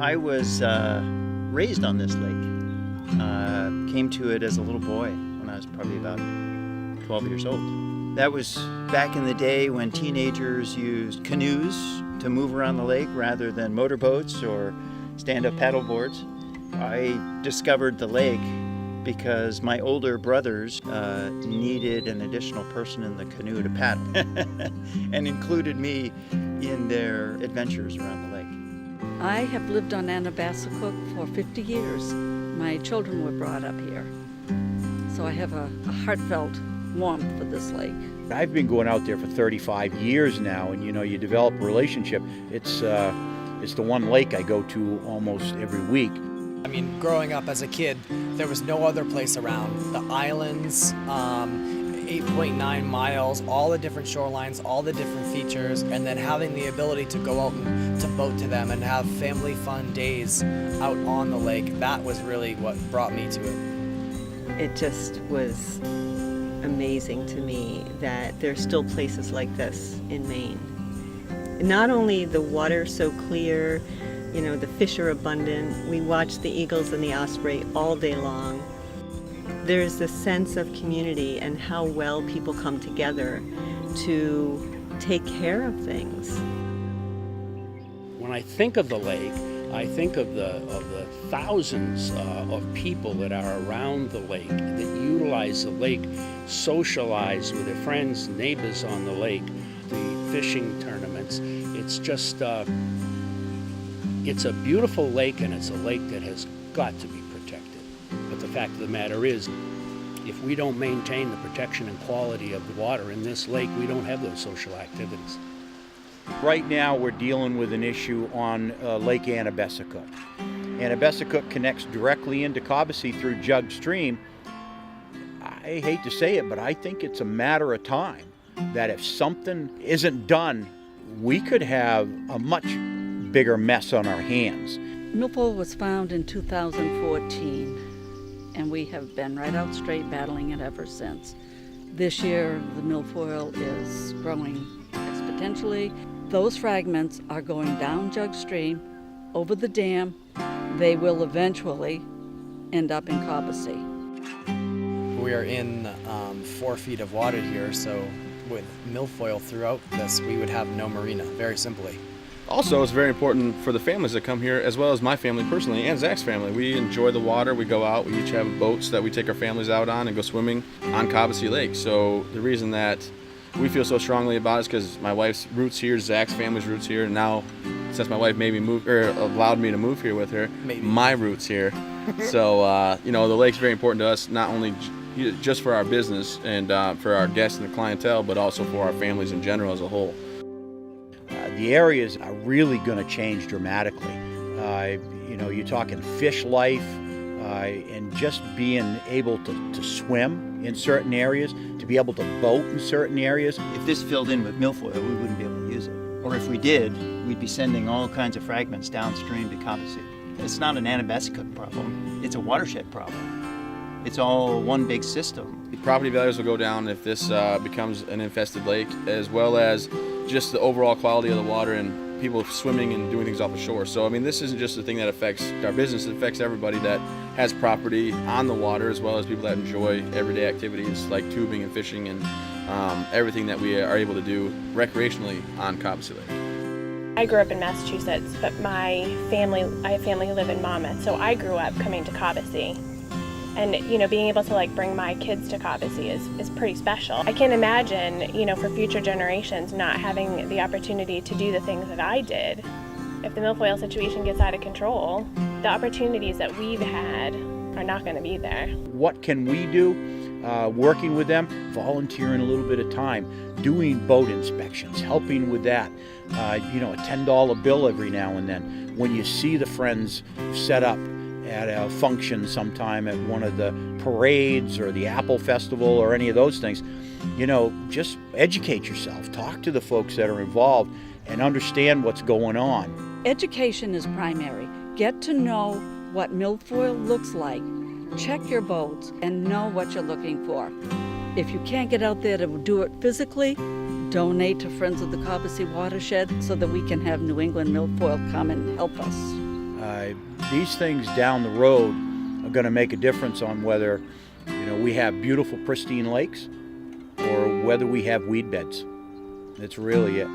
I was raised on this lake. Came to it as a little boy when I was probably about 12 years old. That was back in the day when teenagers used canoes to move around the lake rather than motorboats or stand-up paddle boards. I discovered the lake because my older brothers needed an additional person in the canoe to paddle and included me in their adventures around the lake. I have lived on Annabessacook for 50 years. My children were brought up here, so I have a heartfelt warmth for this lake. I've been going out there for 35 years now, and you develop a relationship. It's the one lake I go to almost every week. I mean, growing up as a kid, there was no other place around. The islands, 8.9 miles, all the different shorelines, all the different features, and then having the ability to go out and to boat to them and have family fun days out on the lake, that was really what brought me to it. It just was amazing to me that there's still places like this in Maine. Not only the water so clear, the fish are abundant. We watch the eagles and the osprey all day long. There's this sense of community and how well people come together to take care of things. When I think of the lake, I think of the thousands of people that are around the lake, that utilize the lake, socialize with their friends, neighbors on the lake, the fishing tournaments. It's just, it's a beautiful lake, and it's a lake that has got to be protected. But the fact of the matter is, if we don't maintain the protection and quality of the water in this lake, we don't have those social activities. Right now we're dealing with an issue on Lake Annabessacook. Annabessacook connects directly into Cobbossee through Jug Stream. I hate to say it, but I think it's a matter of time that if something isn't done, we could have a much bigger mess on our hands. Milfoil was found in 2014, and we have been right out straight battling it ever since. This year, the milfoil is growing exponentially. Those fragments are going down Jug Stream, over the dam. They will eventually end up in Cobbossee. We are in 4 feet of water here, so with milfoil throughout this, we would have no marina, very simply. Also, it's very important for the families that come here, as well as my family personally and Zach's family. We enjoy the water. We go out. We each have boats that we take our families out on and go swimming on Cobbossee Lake. So the reason that we feel so strongly about it is because my wife's roots here, Zach's family's roots here, and now since my wife allowed me to move here with her, my roots here. So the lake's very important to us, not only just for our business and for our guests and the clientele, but also for our families in general as a whole. The areas are really going to change dramatically. You're talking fish life and just being able to swim in certain areas, to be able to boat in certain areas. If this filled in with milfoil, we wouldn't be able to use it. Or if we did, we'd be sending all kinds of fragments downstream to Cobbossee. It's not an Annabessacook problem, it's a watershed problem. It's all one big system. The property values will go down if this becomes an infested lake, as well as just the overall quality of the water and people swimming and doing things off the shore. So, this isn't just a thing that affects our business, it affects everybody that has property on the water, as well as people that enjoy everyday activities like tubing and fishing and everything that we are able to do recreationally on Cobbossee Lake. I grew up in Massachusetts, but I have family who live in Monmouth, so I grew up coming to Cobbossee. And, being able to bring my kids to Cobbossee is pretty special. I can't imagine, for future generations not having the opportunity to do the things that I did. If the milfoil situation gets out of control, the opportunities that we've had are not going to be there. What can we do? Working with them, volunteering a little bit of time, doing boat inspections, helping with that. A $10 bill every now and then. When you see the friends set up at a function sometime at one of the parades or the Apple Festival or any of those things, just educate yourself. Talk to the folks that are involved and understand what's going on. Education is primary. Get to know what milfoil looks like. Check your boats and know what you're looking for. If you can't get out there to do it physically, donate to Friends of the Cobbossee Watershed so that we can have New England milfoil come and help us. These things down the road are going to make a difference on whether we have beautiful pristine lakes or whether we have weed beds. That's really it.